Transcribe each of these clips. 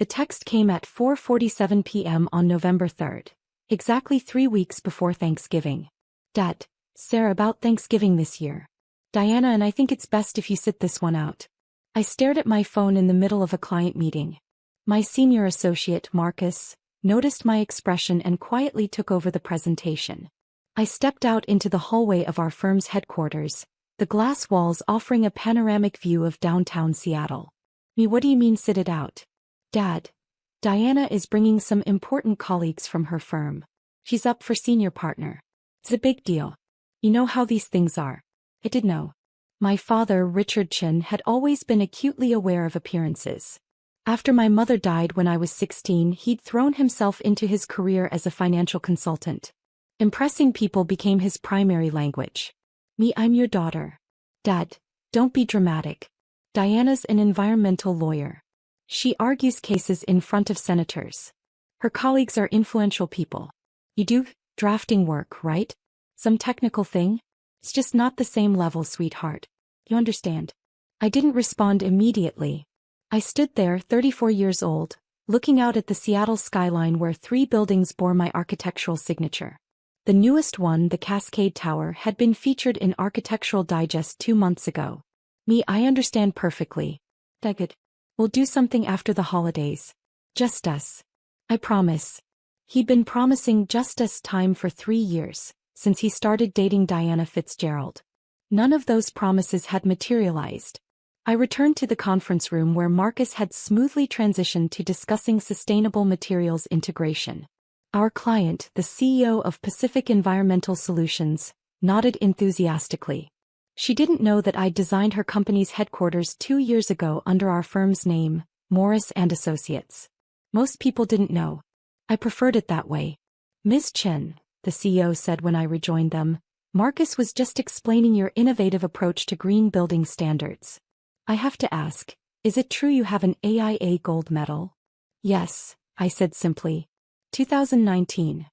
The text came at 4:47 p.m. on November 3rd, exactly 3 weeks before Thanksgiving. Dad, Sarah, about Thanksgiving this year. Diana and I think it's best if you sit this one out. I stared at my phone in the middle of a client meeting. My senior associate, Marcus, noticed my expression and quietly took over the presentation. I stepped out into the hallway of our firm's headquarters, the glass walls offering a panoramic view of downtown Seattle. What do you mean sit it out? Dad, Diana is bringing some important colleagues from her firm. She's up for senior partner. It's a big deal. You know how these things are. I did know. My father, Richard Chin, had always been acutely aware of appearances. After my mother died when I was 16, he'd thrown himself into his career as a financial consultant. Impressing people became his primary language. I'm your daughter. Dad, don't be dramatic. Diana's an environmental lawyer. She argues cases in front of senators. Her colleagues are influential people. You do drafting work, right? Some technical thing? It's just not the same level, sweetheart. You understand? I didn't respond immediately. I stood there, 34 years old, looking out at the Seattle skyline where 3 buildings bore my architectural signature. The newest one, the Cascade Tower, had been featured in Architectural Digest 2 months ago. I understand perfectly. Daggett. We'll do something after the holidays. Just us. I promise. He'd been promising just us time for 3 years, since he started dating Diana Fitzgerald. None of those promises had materialized. I returned to the conference room where Marcus had smoothly transitioned to discussing sustainable materials integration. Our client, the CEO of Pacific Environmental Solutions, nodded enthusiastically. She didn't know that I'd designed her company's headquarters 2 years ago under our firm's name, Morris & Associates. Most people didn't know. I preferred it that way. Ms. Chen, the CEO said when I rejoined them, Marcus was just explaining your innovative approach to green building standards. I have to ask, is it true you have an AIA gold medal? Yes, I said simply. 2019.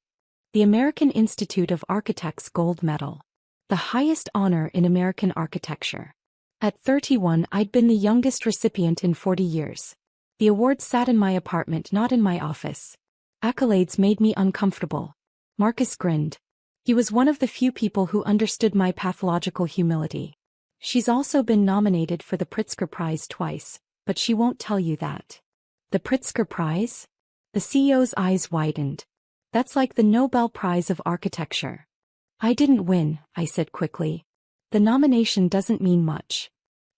The American Institute of Architects Gold Medal. The highest honor in American architecture. At 31, I'd been the youngest recipient in 40 years. The award sat in my apartment, not in my office. Accolades made me uncomfortable. Marcus grinned. He was one of the few people who understood my pathological humility. She's also been nominated for the Pritzker Prize twice, but she won't tell you that. The Pritzker Prize? The CEO's eyes widened. That's like the Nobel Prize of Architecture. I didn't win, I said quickly. The nomination doesn't mean much.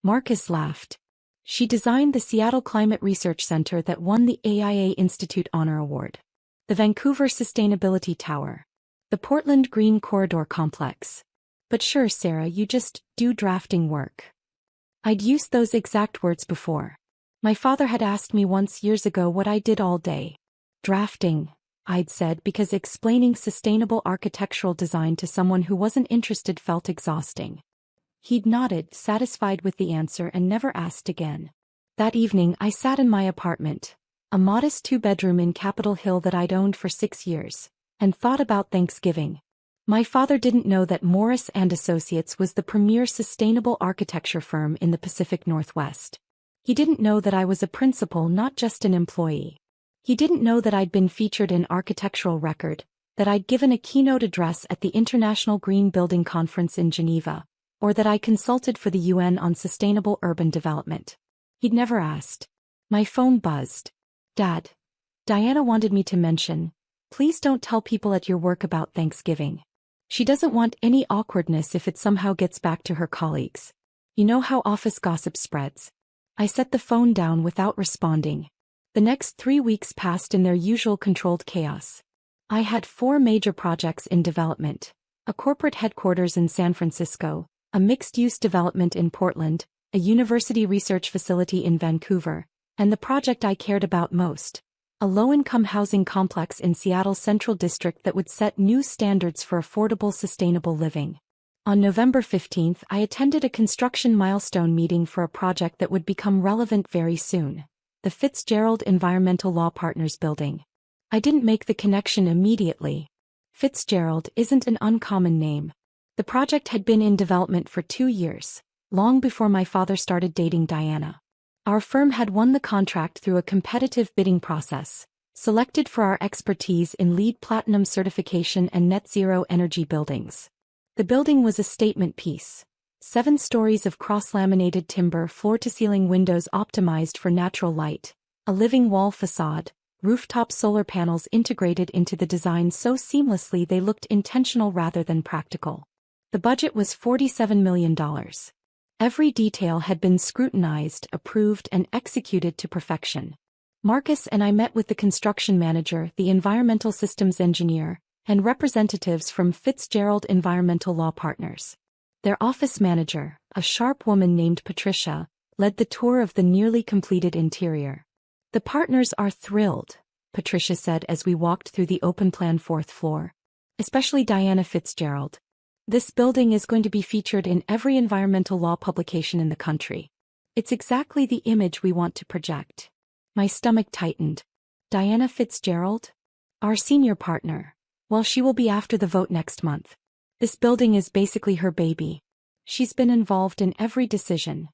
Marcus laughed. She designed the Seattle Climate Research Center that won the AIA Institute Honor Award. The Vancouver Sustainability Tower. The Portland Green Corridor Complex. But sure, Sarah, you just do drafting work. I'd used those exact words before. My father had asked me once years ago what I did all day. Drafting, I'd said, because explaining sustainable architectural design to someone who wasn't interested felt exhausting. He'd nodded, satisfied with the answer, and never asked again. That evening I sat in my apartment, a modest 2-bedroom in Capitol Hill that I'd owned for 6 years, and thought about Thanksgiving. My father didn't know that Morris & Associates was the premier sustainable architecture firm in the Pacific Northwest. He didn't know that I was a principal, not just an employee. He didn't know that I'd been featured in Architectural Record, that I'd given a keynote address at the International Green Building Conference in Geneva, or that I consulted for the UN on sustainable urban development. He'd never asked. My phone buzzed. Dad, Diana wanted me to mention, please don't tell people at your work about Thanksgiving. She doesn't want any awkwardness if it somehow gets back to her colleagues. You know how office gossip spreads. I set the phone down without responding. The next 3 weeks passed in their usual controlled chaos. I had 4 major projects in development: a corporate headquarters in San Francisco, a mixed-use development in Portland, a university research facility in Vancouver, and the project I cared about most, a low-income housing complex in Seattle's Central District that would set new standards for affordable, sustainable living. On November 15th, I attended a construction milestone meeting for a project that would become relevant very soon: the Fitzgerald Environmental Law Partners building. I didn't make the connection immediately. Fitzgerald isn't an uncommon name. The project had been in development for 2 years, long before my father started dating Diana. Our firm had won the contract through a competitive bidding process, selected for our expertise in LEED Platinum certification and net zero energy buildings. The building was a statement piece. 7 stories of cross-laminated timber floor-to-ceiling windows optimized for natural light, a living wall facade, rooftop solar panels integrated into the design so seamlessly they looked intentional rather than practical. The budget was $47 million. Every detail had been scrutinized, approved, and executed to perfection. Marcus and I met with the construction manager, the environmental systems engineer, and representatives from Fitzgerald Environmental Law Partners. Their office manager, a sharp woman named Patricia, led the tour of the nearly completed interior. "The partners are thrilled," Patricia said as we walked through the open-plan 4th floor. "Especially Diana Fitzgerald. This building is going to be featured in every environmental law publication in the country. It's exactly the image we want to project." My stomach tightened. Diana Fitzgerald? Our senior partner. Well, she will be after the vote next month. This building is basically her baby. She's been involved in every decision.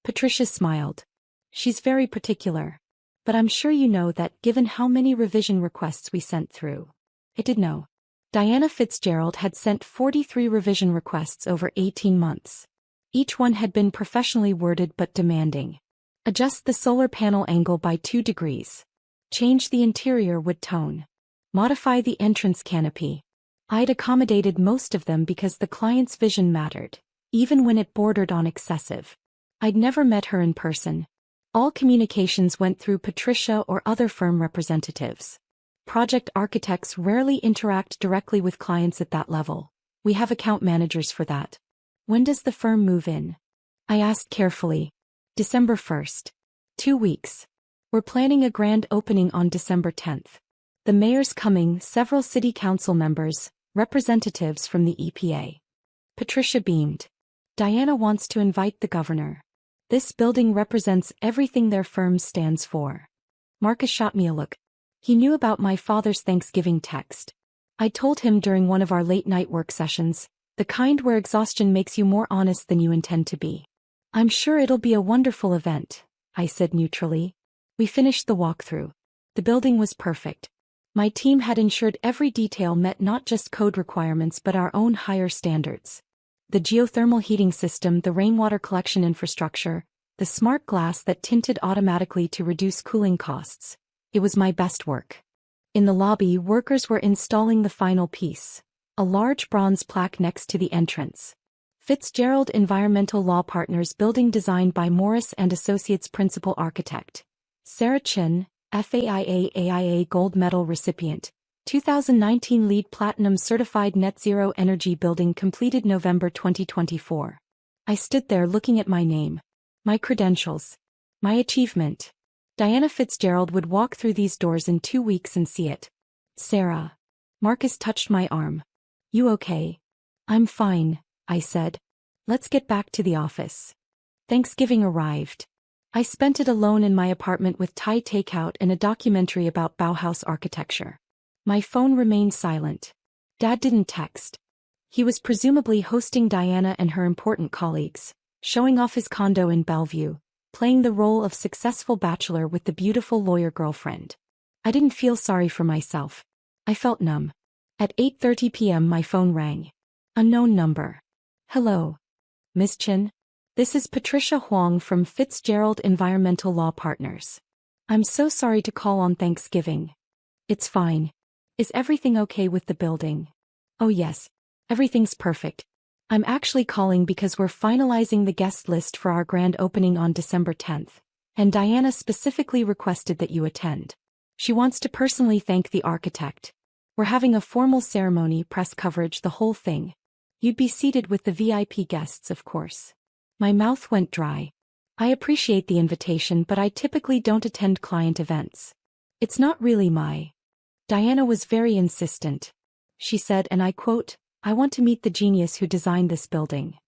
Patricia smiled. She's very particular. But I'm sure you know that given how many revision requests we sent through. I did know. Diana Fitzgerald had sent 43 revision requests over 18 months. Each one had been professionally worded but demanding. Adjust the solar panel angle by 2 degrees. Change the interior wood tone. Modify the entrance canopy. I'd accommodated most of them because the client's vision mattered, even when it bordered on excessive. I'd never met her in person. All communications went through Patricia or other firm representatives. Project architects rarely interact directly with clients at that level. We have account managers for that. "When does the firm move in?" I asked carefully. "December 1st. 2 weeks. We're planning a grand opening on December 10th. The mayor's coming, several city council members, representatives from the EPA." Patricia beamed. "Diana wants to invite the governor. This building represents everything their firm stands for." Marcus shot me a look. He knew about my father's Thanksgiving text. I told him during one of our late-night work sessions, the kind where exhaustion makes you more honest than you intend to be. "I'm sure it'll be a wonderful event," I said neutrally. We finished the walkthrough. The building was perfect. My team had ensured every detail met not just code requirements but our own higher standards. The geothermal heating system, the rainwater collection infrastructure, the smart glass that tinted automatically to reduce cooling costs. It was my best work. In the lobby, workers were installing the final piece, a large bronze plaque next to the entrance. Fitzgerald Environmental Law Partners building designed by Morris and Associates Principal Architect Sarah Chin, FAIA Gold Medal recipient, 2019 LEED Platinum Certified Net Zero Energy Building completed November 2024. I stood there looking at my name, my credentials, my achievement. Diana Fitzgerald would walk through these doors in 2 weeks and see it. "Sarah." Marcus touched my arm. "You okay?" "I'm fine," I said. "Let's get back to the office." Thanksgiving arrived. I spent it alone in my apartment with Thai takeout and a documentary about Bauhaus architecture. My phone remained silent. Dad didn't text. He was presumably hosting Diana and her important colleagues, showing off his condo in Bellevue, playing the role of successful bachelor with the beautiful lawyer girlfriend. I didn't feel sorry for myself. I felt numb. At 8:30 p.m. my phone rang. Unknown number. "Hello. Miss Chin? This is Patricia Huang from Fitzgerald Environmental Law Partners. I'm so sorry to call on Thanksgiving." "It's fine. Is everything okay with the building?" "Oh yes. Everything's perfect. I'm actually calling because we're finalizing the guest list for our grand opening on December 10th, and Diana specifically requested that you attend. She wants to personally thank the architect. We're having a formal ceremony, press coverage, the whole thing. You'd be seated with the VIP guests, of course." My mouth went dry. I appreciate the invitation, but I typically don't attend client events. It's not really my. Diana was very insistent. She said, and I quote, "I want to meet the genius who designed this building.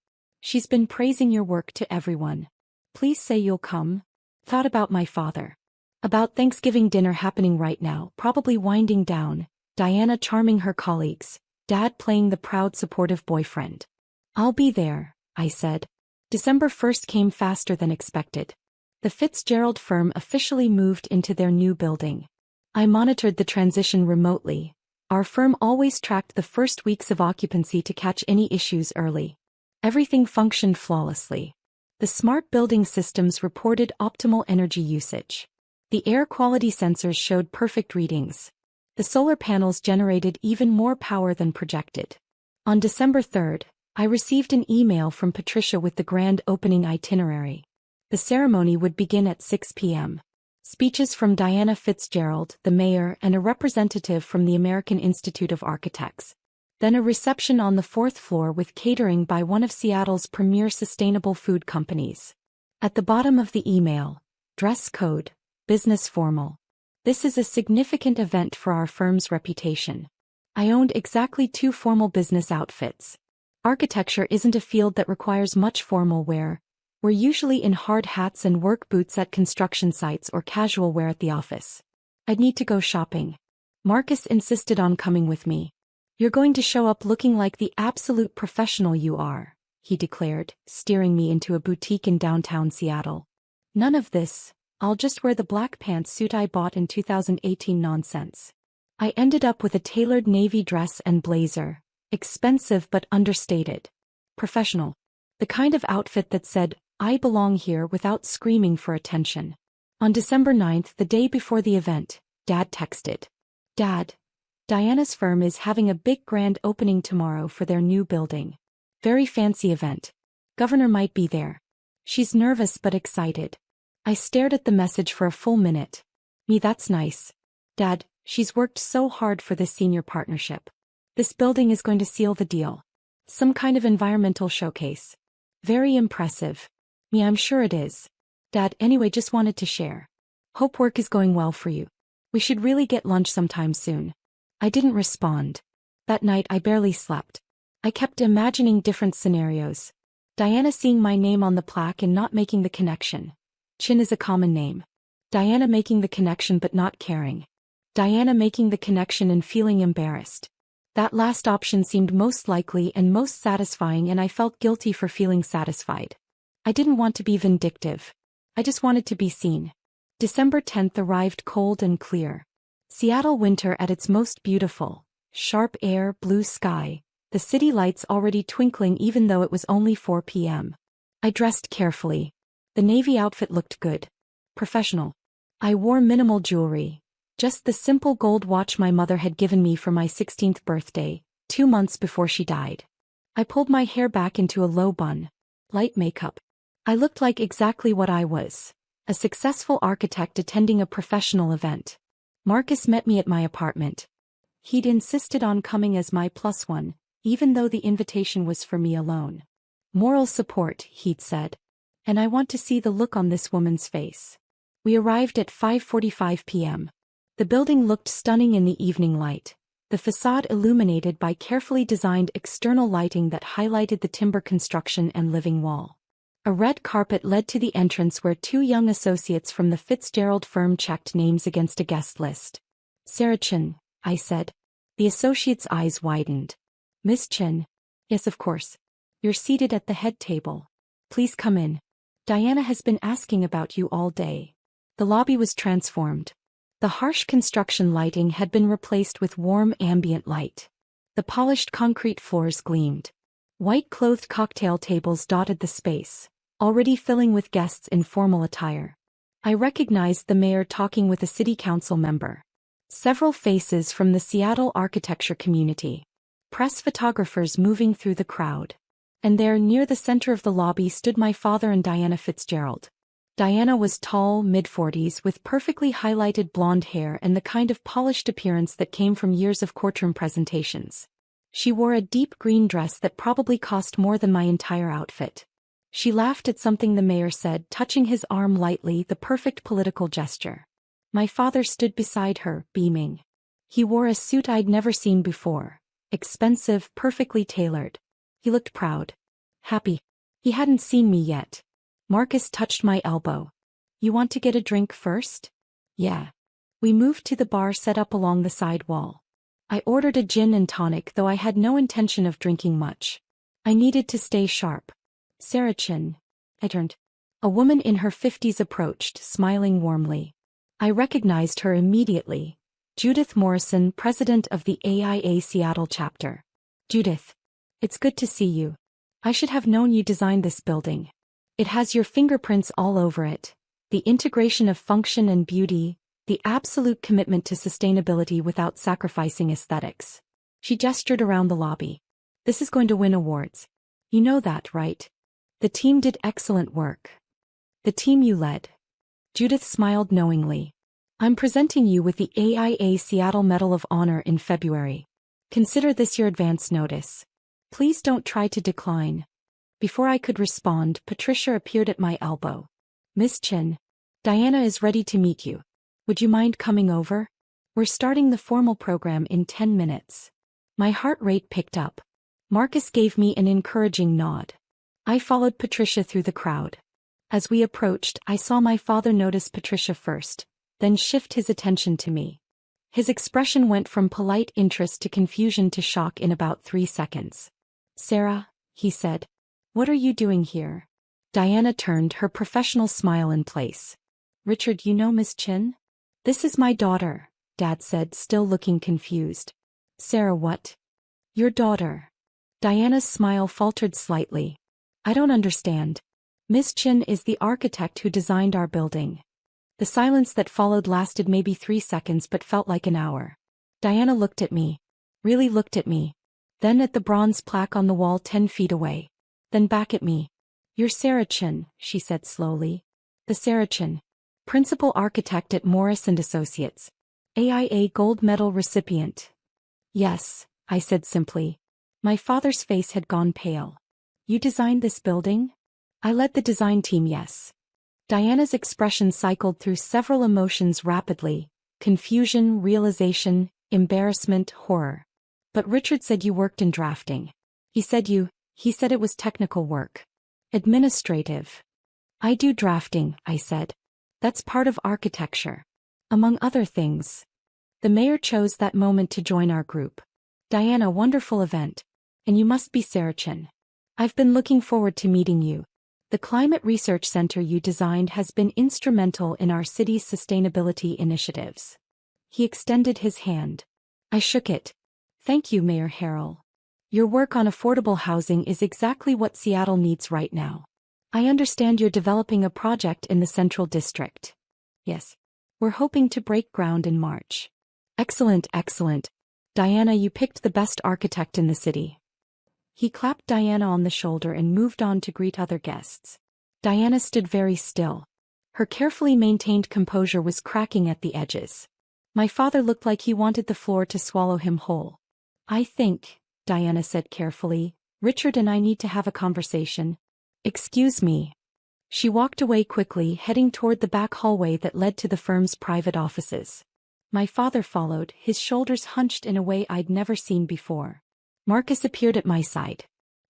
She's been praising your work to everyone. Please say you'll come." Thought about my father. About Thanksgiving dinner happening right now, probably winding down, Diana charming her colleagues, Dad playing the proud supportive boyfriend. "I'll be there," I said. December 1st came faster than expected. The Fitzgerald firm officially moved into their new building. I monitored the transition remotely. Our firm always tracked the first weeks of occupancy to catch any issues early. Everything functioned flawlessly. The smart building systems reported optimal energy usage. The air quality sensors showed perfect readings. The solar panels generated even more power than projected. On December 3rd, I received an email from Patricia with the grand opening itinerary. The ceremony would begin at 6 p.m. Speeches from Diana Fitzgerald, the mayor, and a representative from the American Institute of Architects. Then a reception on the 4th floor with catering by one of Seattle's premier sustainable food companies. At the bottom of the email, dress code, business formal. This is a significant event for our firm's reputation. I owned exactly 2 formal business outfits. Architecture isn't a field that requires much formal wear. We're usually in hard hats and work boots at construction sites or casual wear at the office. I'd need to go shopping. Marcus insisted on coming with me. You're going to show up looking like the absolute professional you are, he declared, steering me into a boutique in downtown Seattle. None of this, I'll just wear the black pantsuit I bought in 2018 nonsense. I ended up with a tailored navy dress and blazer, expensive but understated. Professional. The kind of outfit that said, I belong here without screaming for attention. On December 9th, the day before the event, Dad texted. Dad, Diana's firm is having a big grand opening tomorrow for their new building. Very fancy event. Governor might be there. She's nervous but excited. I stared at the message for a full minute. Me, that's nice. Dad, she's worked so hard for this senior partnership. This building is going to seal the deal. Some kind of environmental showcase. Very impressive. Me, I'm sure it is. Dad, anyway, just wanted to share. Hope work is going well for you. We should really get lunch sometime soon. I didn't respond. That night I barely slept. I kept imagining different scenarios. Diana seeing my name on the plaque and not making the connection. Chin is a common name. Diana making the connection but not caring. Diana making the connection and feeling embarrassed. That last option seemed most likely and most satisfying, and I felt guilty for feeling satisfied. I didn't want to be vindictive. I just wanted to be seen. December 10th arrived cold and clear. Seattle winter at its most beautiful. Sharp air, blue sky. The city lights already twinkling even though it was only 4 p.m. I dressed carefully. The navy outfit looked good. Professional. I wore minimal jewelry. Just the simple gold watch my mother had given me for my 16th birthday, 2 months before she died. I pulled my hair back into a low bun. Light makeup. I looked like exactly what I was. A successful architect attending a professional event. Marcus met me at my apartment. He'd insisted on coming as my +1, even though the invitation was for me alone. Moral support, he'd said. And I want to see the look on this woman's face. We arrived at 5:45 p.m. The building looked stunning in the evening light, the facade illuminated by carefully designed external lighting that highlighted the timber construction and living wall. A red carpet led to the entrance where 2 young associates from the Fitzgerald firm checked names against a guest list. Sarah Chin, I said. The associate's eyes widened. Miss Chin? Yes, of course. You're seated at the head table. Please come in. Diana has been asking about you all day. The lobby was transformed. The harsh construction lighting had been replaced with warm ambient light. The polished concrete floors gleamed. White-clothed cocktail tables dotted the space, already filling with guests in formal attire. I recognized the mayor talking with a city council member. Several faces from the Seattle architecture community. Press photographers moving through the crowd. And there, near the center of the lobby, stood my father and Diana Fitzgerald. Diana was tall, mid-40s, with perfectly highlighted blonde hair and the kind of polished appearance that came from years of courtroom presentations. She wore a deep green dress that probably cost more than my entire outfit. She laughed at something the mayor said, touching his arm lightly, the perfect political gesture. My father stood beside her, beaming. He wore a suit I'd never seen before. Expensive, perfectly tailored. He looked proud. Happy. He hadn't seen me yet. Marcus touched my elbow. You want to get a drink first? Yeah. We moved to the bar set up along the side wall. I ordered a gin and tonic, though I had no intention of drinking much. I needed to stay sharp. Sarah Chin. I turned. A woman in her 50s approached, smiling warmly. I recognized her immediately. Judith Morrison, president of the AIA Seattle chapter. Judith. It's good to see you. I should have known you designed this building. It has your fingerprints all over it. The integration of function and beauty, the absolute commitment to sustainability without sacrificing aesthetics. She gestured around the lobby. This is going to win awards. You know that, right? The team did excellent work. The team you led. Judith smiled knowingly. I'm presenting you with the AIA Seattle Medal of Honor in February. Consider this your advance notice. Please don't try to decline. Before I could respond, Patricia appeared at my elbow. Miss Chin. Diana is ready to meet you. Would you mind coming over? We're starting the formal program in 10 minutes. My heart rate picked up. Marcus gave me an encouraging nod. I followed Patricia through the crowd. As we approached, I saw my father notice Patricia first, then shift his attention to me. His expression went from polite interest to confusion to shock in about 3 seconds. Sarah, he said. What are you doing here? Diana turned, her professional smile in place. Richard, you know Miss Chin? This is my daughter, Dad said, still looking confused. Sarah, what? Your daughter. Diana's smile faltered slightly. I don't understand. Miss Chin is the architect who designed our building. The silence that followed lasted maybe 3 seconds but felt like an hour. Diana looked at me. Really looked at me. Then at the bronze plaque on the wall 10 feet away. Then back at me. You're Sarah Chin, she said slowly. The Sarah Chin. Principal architect at Morris & Associates. AIA Gold Medal recipient. Yes, I said simply. My father's face had gone pale. You designed this building? I led the design team, yes. Diana's expression cycled through several emotions rapidly. Confusion, realization, embarrassment, horror. But Richard said you worked in drafting. He said it was technical work. Administrative. I do drafting, I said. That's part of architecture. Among other things. The mayor chose that moment to join our group. Diana, wonderful event. And you must be Sarah Chin. I've been looking forward to meeting you. The Climate Research Center you designed has been instrumental in our city's sustainability initiatives. He extended his hand. I shook it. Thank you, Mayor Harrell. Your work on affordable housing is exactly what Seattle needs right now. I understand you're developing a project in the Central District. Yes. We're hoping to break ground in March. Excellent, excellent. Diana, you picked the best architect in the city. He clapped Diana on the shoulder and moved on to greet other guests. Diana stood very still. Her carefully maintained composure was cracking at the edges. My father looked like he wanted the floor to swallow him whole. I think, Diana said carefully, Richard and I need to have a conversation. Excuse me. She walked away quickly, heading toward the back hallway that led to the firm's private offices. My father followed, his shoulders hunched in a way I'd never seen before. Marcus appeared at my side.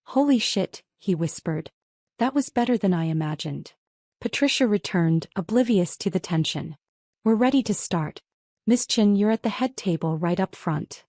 Holy shit, he whispered. That was better than I imagined. Patricia returned, oblivious to the tension. We're ready to start. Miss Chin, you're at the head table right up front.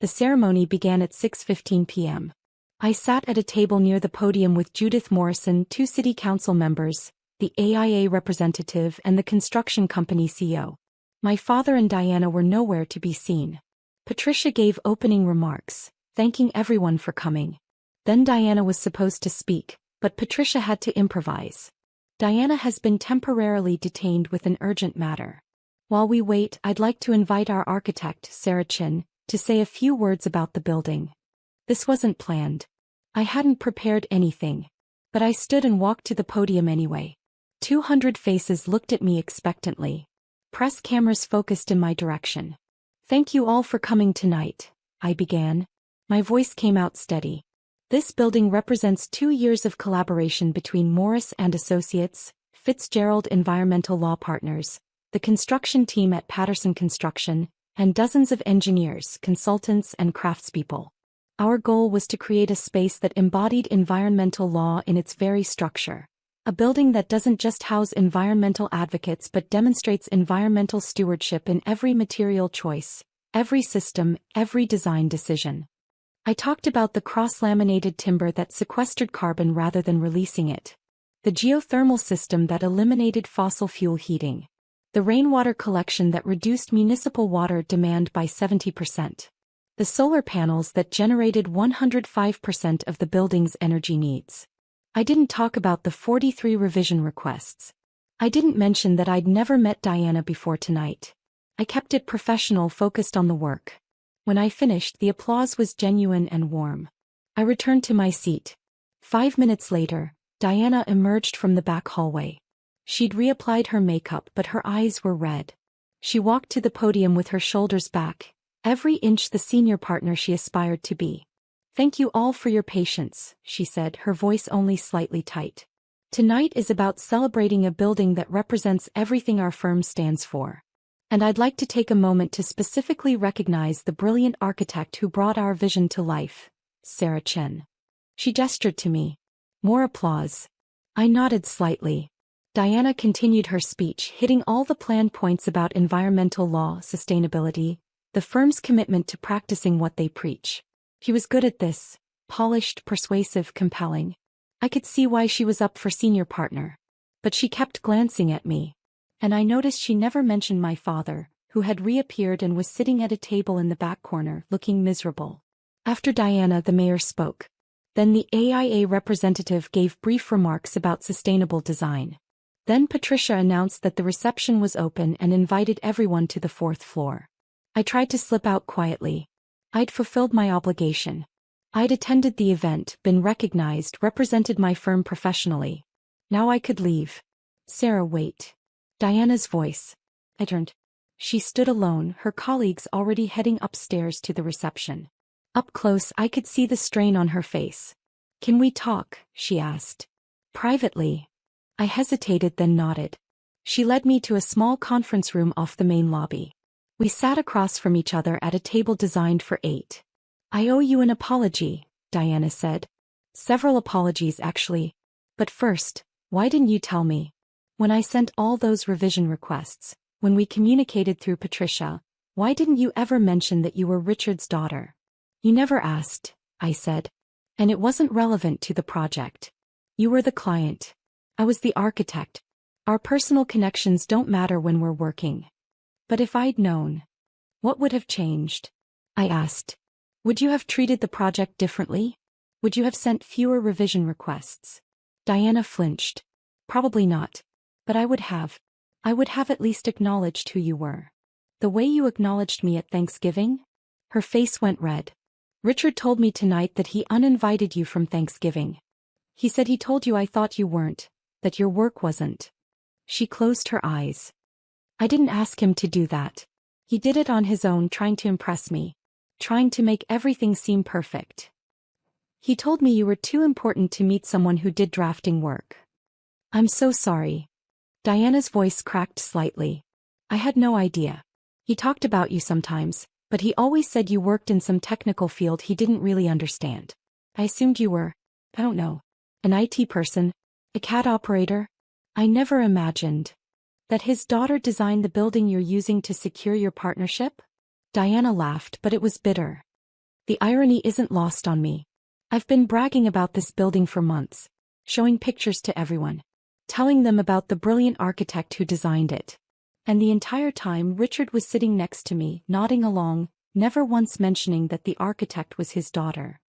The ceremony began at 6:15 p.m. I sat at a table near the podium with Judith Morrison, 2 city council members, the AIA representative and the construction company CEO. My father and Diana were nowhere to be seen. Patricia gave opening remarks, thanking everyone for coming. Then Diana was supposed to speak, but Patricia had to improvise. Diana has been temporarily detained with an urgent matter. While we wait, I'd like to invite our architect, Sarah Chin, to say a few words about the building. This wasn't planned. I hadn't prepared anything. But I stood and walked to the podium anyway. 200 faces looked at me expectantly. Press cameras focused in my direction. Thank you all for coming tonight, I began. My voice came out steady. This building represents 2 years of collaboration between Morris & Associates, Fitzgerald Environmental Law Partners, the construction team at Patterson Construction, and dozens of engineers, consultants, and craftspeople. Our goal was to create a space that embodied environmental law in its very structure. A building that doesn't just house environmental advocates but demonstrates environmental stewardship in every material choice, every system, every design decision. I talked about the cross-laminated timber that sequestered carbon rather than releasing it. The geothermal system that eliminated fossil fuel heating. The rainwater collection that reduced municipal water demand by 70%. The solar panels that generated 105% of the building's energy needs. I didn't talk about the 43 revision requests. I didn't mention that I'd never met Diana before tonight. I kept it professional, focused on the work. When I finished, the applause was genuine and warm. I returned to my seat. 5 minutes later, Diana emerged from the back hallway. She'd reapplied her makeup, but her eyes were red. She walked to the podium with her shoulders back, every inch the senior partner she aspired to be. "Thank you all for your patience," she said, her voice only slightly tight. "Tonight is about celebrating a building that represents everything our firm stands for. And I'd like to take a moment to specifically recognize the brilliant architect who brought our vision to life, Sarah Chen." She gestured to me. More applause. I nodded slightly. Diana continued her speech, hitting all the planned points about environmental law, sustainability, the firm's commitment to practicing what they preach. She was good at this, polished, persuasive, compelling. I could see why she was up for senior partner. But she kept glancing at me. And I noticed she never mentioned my father, who had reappeared and was sitting at a table in the back corner, looking miserable. After Diana, the mayor spoke. Then the AIA representative gave brief remarks about sustainable design. Then Patricia announced that the reception was open and invited everyone to the 4th floor. I tried to slip out quietly. I'd fulfilled my obligation. I'd attended the event, been recognized, represented my firm professionally. Now I could leave. "Sarah, wait." Diana's voice. I turned. She stood alone, her colleagues already heading upstairs to the reception. Up close, I could see the strain on her face. "Can we talk?" she asked. "Privately." I hesitated, then nodded. She led me to a small conference room off the main lobby. We sat across from each other at a table designed for 8. "I owe you an apology," Diana said. "Several apologies, actually. But first, why didn't you tell me? When I sent all those revision requests, when we communicated through Patricia, why didn't you ever mention that you were Richard's daughter?" "You never asked," I said. "And it wasn't relevant to the project. You were the client. I was the architect. Our personal connections don't matter when we're working." "But if I'd known, what would have changed?" I asked. "Would you have treated the project differently? Would you have sent fewer revision requests?" Diana flinched. "Probably not. But I would have. I would have at least acknowledged who you were. The way you acknowledged me at Thanksgiving?" Her face went red. "Richard told me tonight that he uninvited you from Thanksgiving. He said he told you I thought you weren't, that your work wasn't." She closed her eyes. "I didn't ask him to do that. He did it on his own, trying to impress me. Trying to make everything seem perfect. He told me you were too important to meet someone who did drafting work." "I'm so sorry." Diana's voice cracked slightly. "I had no idea. He talked about you sometimes, but he always said you worked in some technical field he didn't really understand. I assumed you were, I don't know, an IT person, a CAD operator. I never imagined that his daughter designed the building you're using to secure your partnership." Diana laughed, but it was bitter. "The irony isn't lost on me. I've been bragging about this building for months, showing pictures to everyone, telling them about the brilliant architect who designed it. And the entire time Richard was sitting next to me, nodding along, never once mentioning that the architect was his daughter."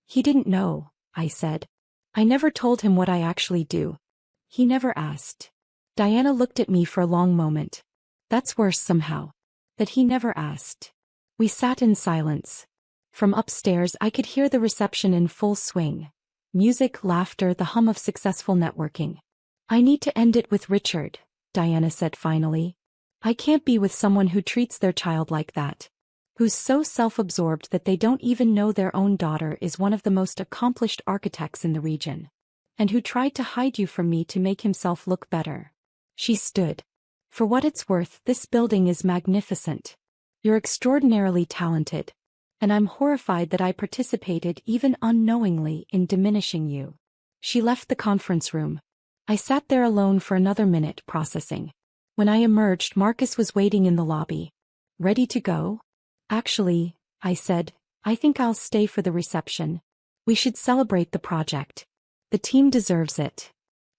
"He didn't know," I said. "I never told him what I actually do. He never asked." Diana looked at me for a long moment. "That's worse somehow. That he never asked." We sat in silence. From upstairs I could hear the reception in full swing. Music, laughter, the hum of successful networking. "I need to end it with Richard," Diana said finally. "I can't be with someone who treats their child like that. Who's so self-absorbed that they don't even know their own daughter is one of the most accomplished architects in the region. And who tried to hide you from me to make himself look better." She stood. "For what it's worth, this building is magnificent. You're extraordinarily talented. And I'm horrified that I participated, even unknowingly, in diminishing you." She left the conference room. I sat there alone for another minute, processing. When I emerged, Marcus was waiting in the lobby. "Ready to go?" "Actually," I said, "I think I'll stay for the reception. We should celebrate the project. The team deserves it."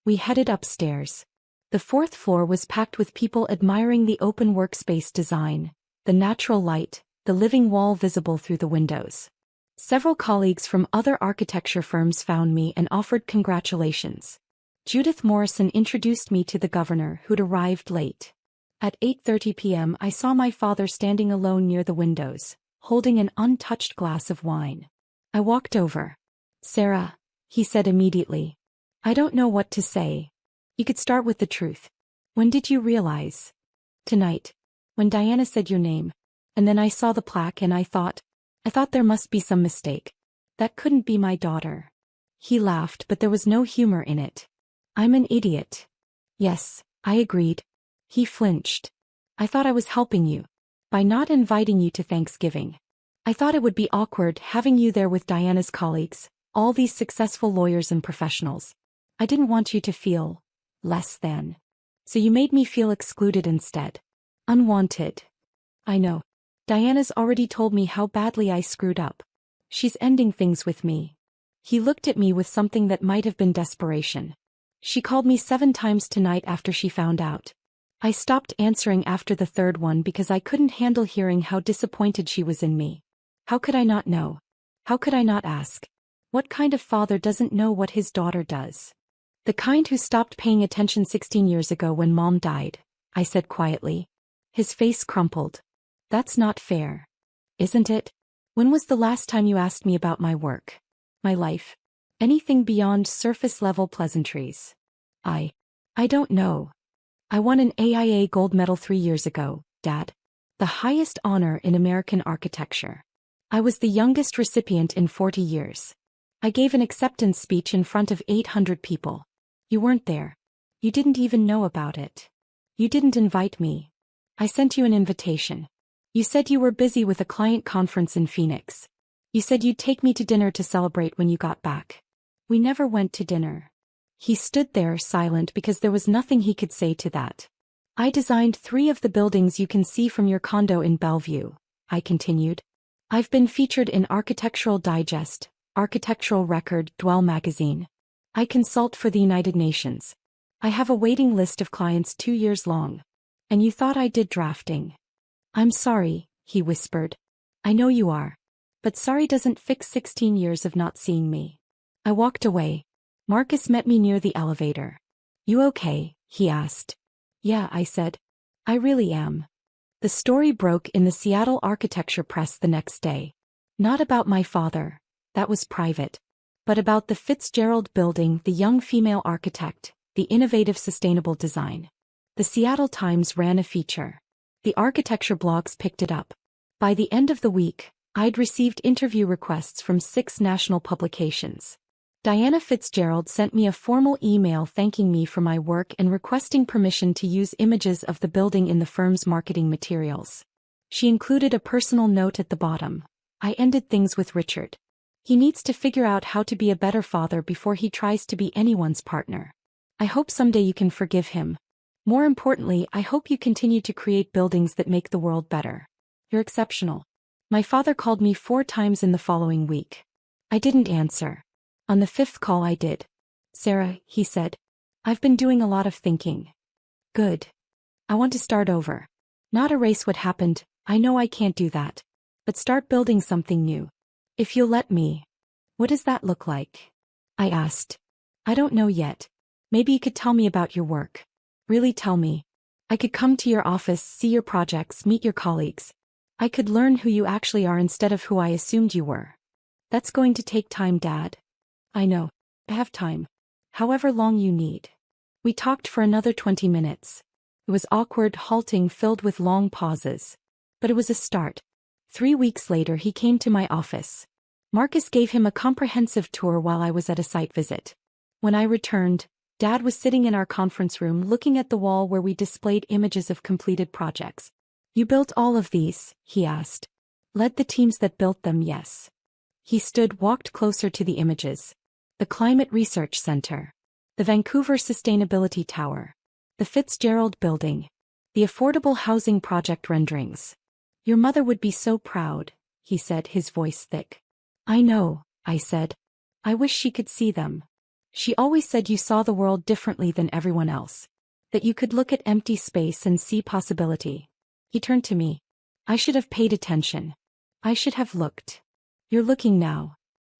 We headed upstairs. The fourth floor was packed with people admiring the open workspace design, the natural light, the living wall visible through the windows. Several colleagues from other architecture firms found me and offered congratulations. Judith Morrison introduced me to the governor, who'd arrived late. At 8:30 p.m. I saw my father standing alone near the windows, holding an untouched glass of wine. I walked over. "Sarah," he said immediately. "I don't know what to say. You could start with the truth. When did you realize?" "Tonight. When Diana said your name. And then I saw the plaque and I thought there must be some mistake. That couldn't be my daughter." He laughed, but there was no humor in it. "I'm an idiot." "Yes," I agreed. He flinched. "I thought I was helping you by not inviting you to Thanksgiving. I thought it would be awkward having you there with Diana's colleagues, all these successful lawyers and professionals. I didn't want you to feel less than. So you made me feel excluded instead. Unwanted. I know. Diana's already told me how badly I screwed up. She's ending things with me." He looked at me with something that might have been desperation. "She called me 7 times tonight after she found out." I stopped answering after the third one because I couldn't handle hearing how disappointed she was in me. How could I not know? How could I not ask? What kind of father doesn't know what his daughter does? "The kind who stopped paying attention 16 years ago when Mom died," I said quietly. His face crumpled. "That's not fair. Isn't it? When was the last time you asked me about my work? My life? Anything beyond surface-level pleasantries?" I don't know. I won an AIA gold medal 3 years ago, Dad. The highest honor in American architecture. I was the youngest recipient in 40 years. I gave an acceptance speech in front of 800 people. You weren't there. You didn't even know about it. You didn't invite me. I sent you an invitation. You said you were busy with a client conference in Phoenix. You said you'd take me to dinner to celebrate when you got back. We never went to dinner." He stood there silent because there was nothing he could say to that. "I designed 3 of the buildings you can see from your condo in Bellevue," I continued. "I've been featured in Architectural Digest, Architectural Record, Dwell magazine. I consult for the United Nations. I have a waiting list of clients 2 years long. And you thought I did drafting." "I'm sorry," he whispered. "I know you are. But sorry doesn't fix 16 years of not seeing me." I walked away. Marcus met me near the elevator. "You okay?" he asked. "Yeah," I said. "I really am." The story broke in the Seattle Architecture Press the next day. Not about my father. That was private. But about the Fitzgerald Building, the young female architect, the innovative sustainable design. The Seattle Times ran a feature. The architecture blogs picked it up. By the end of the week, I'd received interview requests from 6 national publications. Diana Fitzgerald sent me a formal email thanking me for my work and requesting permission to use images of the building in the firm's marketing materials. She included a personal note at the bottom. "I ended things with Richard. He needs to figure out how to be a better father before he tries to be anyone's partner. I hope someday you can forgive him. More importantly, I hope you continue to create buildings that make the world better. You're exceptional." My father called me 4 times in the following week. I didn't answer. On the 5th call I did. "Sarah," he said. "I've been doing a lot of thinking." "Good. I want to start over. Not erase what happened, I know I can't do that. But start building something new. If you'll let me." "What does that look like?" I asked. "I don't know yet. Maybe you could tell me about your work. Really tell me. I could come to your office, see your projects, meet your colleagues. I could learn who you actually are instead of who I assumed you were." "That's going to take time, Dad." "I know. I have time. However long you need." We talked for another 20 minutes. It was awkward, halting, filled with long pauses. But it was a start. 3 weeks later he came to my office. Marcus gave him a comprehensive tour while I was at a site visit. When I returned, Dad was sitting in our conference room looking at the wall where we displayed images of completed projects. "You built all of these?" he asked. "Led the teams that built them, yes." He walked closer to the images. The Climate Research Center. The Vancouver Sustainability Tower. The Fitzgerald Building. The Affordable Housing Project renderings. "Your mother would be so proud," he said, his voice thick. "I know," I said. "I wish she could see them." She always said you saw the world differently than everyone else. That you could look at empty space and see possibility. He turned to me. I should have paid attention. I should have looked. You're looking now.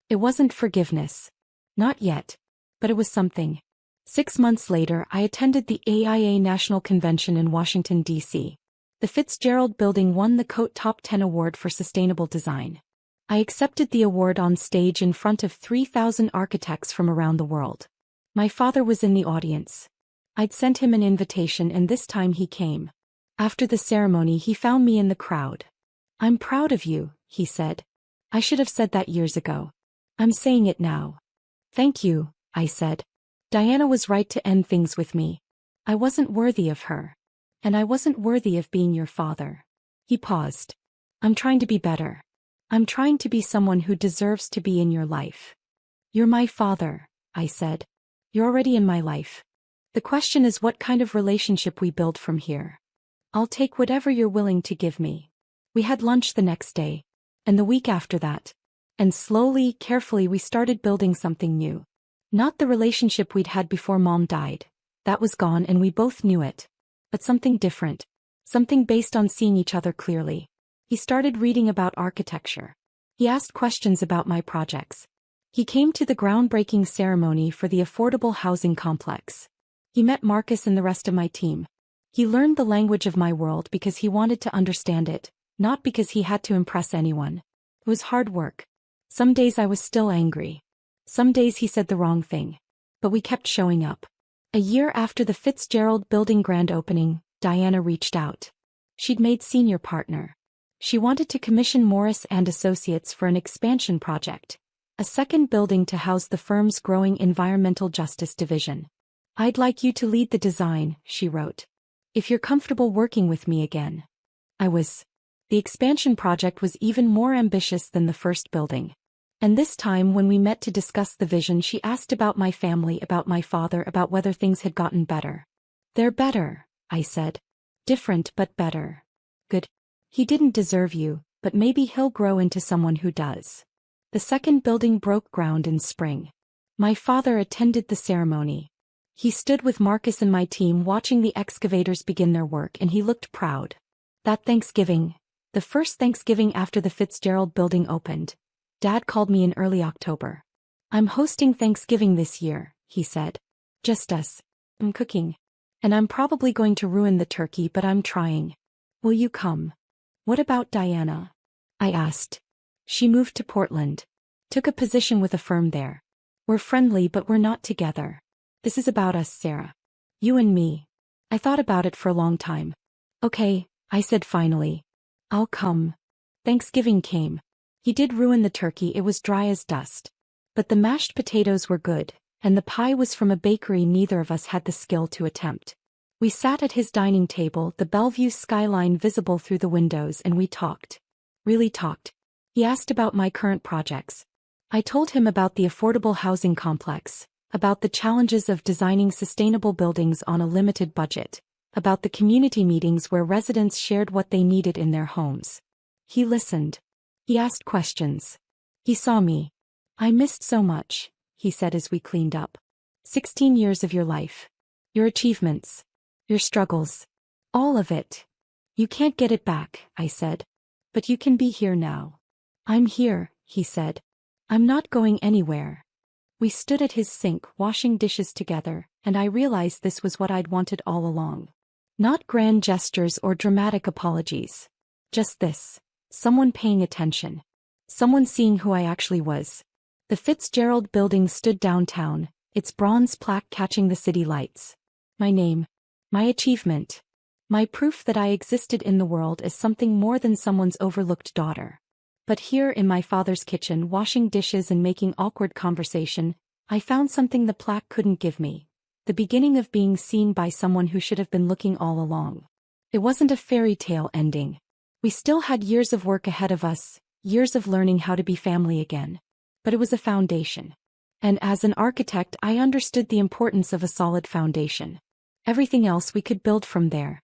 It wasn't forgiveness. Not yet. But it was something. 6 months later, I attended the AIA National Convention in Washington, D.C. The Fitzgerald Building won the Coat Top 10 Award for Sustainable Design. I accepted the award on stage in front of 3,000 architects from around the world. My father was in the audience. I'd sent him an invitation and this time he came. After the ceremony he found me in the crowd. I'm proud of you, he said. I should have said that years ago. I'm saying it now. Thank you, I said. Diana was right to end things with me. I wasn't worthy of her. And I wasn't worthy of being your father. He paused. I'm trying to be better. I'm trying to be someone who deserves to be in your life. You're my father, I said. You're already in my life. The question is what kind of relationship we build from here. I'll take whatever you're willing to give me. We had lunch the next day. And the week after that. And slowly, carefully we started building something new. Not the relationship we'd had before Mom died. That was gone and we both knew it. But something different. Something based on seeing each other clearly. He started reading about architecture. He asked questions about my projects. He came to the groundbreaking ceremony for the affordable housing complex. He met Marcus and the rest of my team. He learned the language of my world because he wanted to understand it, not because he had to impress anyone. It was hard work. Some days I was still angry. Some days he said the wrong thing. But we kept showing up. A year after the Fitzgerald Building grand opening, Diana reached out. She'd made senior partner. She wanted to commission Morris and Associates for an expansion project, a second building to house the firm's growing environmental justice division. I'd like you to lead the design, she wrote. If you're comfortable working with me again. I was. The expansion project was even more ambitious than the first building. And this time when we met to discuss the vision she asked about my family, about my father, about whether things had gotten better. They're better, I said. Different but better. Good. He didn't deserve you, but maybe he'll grow into someone who does. The second building broke ground in spring. My father attended the ceremony. He stood with Marcus and my team watching the excavators begin their work and he looked proud. That Thanksgiving, the first Thanksgiving after the Fitzgerald Building opened, Dad called me in early October. I'm hosting Thanksgiving this year, he said. Just us. I'm cooking. And I'm probably going to ruin the turkey, but I'm trying. Will you come? What about Diana? I asked. She moved to Portland. Took a position with a firm there. We're friendly but we're not together. This is about us, Sarah. You and me. I thought about it for a long time. Okay, I said finally. I'll come. Thanksgiving came. He did ruin the turkey, it was dry as dust. But the mashed potatoes were good, and the pie was from a bakery neither of us had the skill to attempt. We sat at his dining table, the Bellevue skyline visible through the windows, and we talked. Really talked. He asked about my current projects. I told him about the affordable housing complex, about the challenges of designing sustainable buildings on a limited budget, about the community meetings where residents shared what they needed in their homes. He listened. He asked questions. He saw me. I missed so much, he said as we cleaned up. 16 years of your life. Your achievements. Your struggles. All of it. You can't get it back, I said. But you can be here now. I'm here, he said. I'm not going anywhere. We stood at his sink washing dishes together, and I realized this was what I'd wanted all along. Not grand gestures or dramatic apologies. Just this. Someone paying attention. Someone seeing who I actually was. The Fitzgerald Building stood downtown, its bronze plaque catching the city lights. My name. My achievement. My proof that I existed in the world as something more than someone's overlooked daughter. But here in my father's kitchen washing dishes and making awkward conversation, I found something the plaque couldn't give me. The beginning of being seen by someone who should have been looking all along. It wasn't a fairy tale ending. We still had years of work ahead of us, years of learning how to be family again. But it was a foundation. And as an architect I understood the importance of a solid foundation. Everything else we could build from there.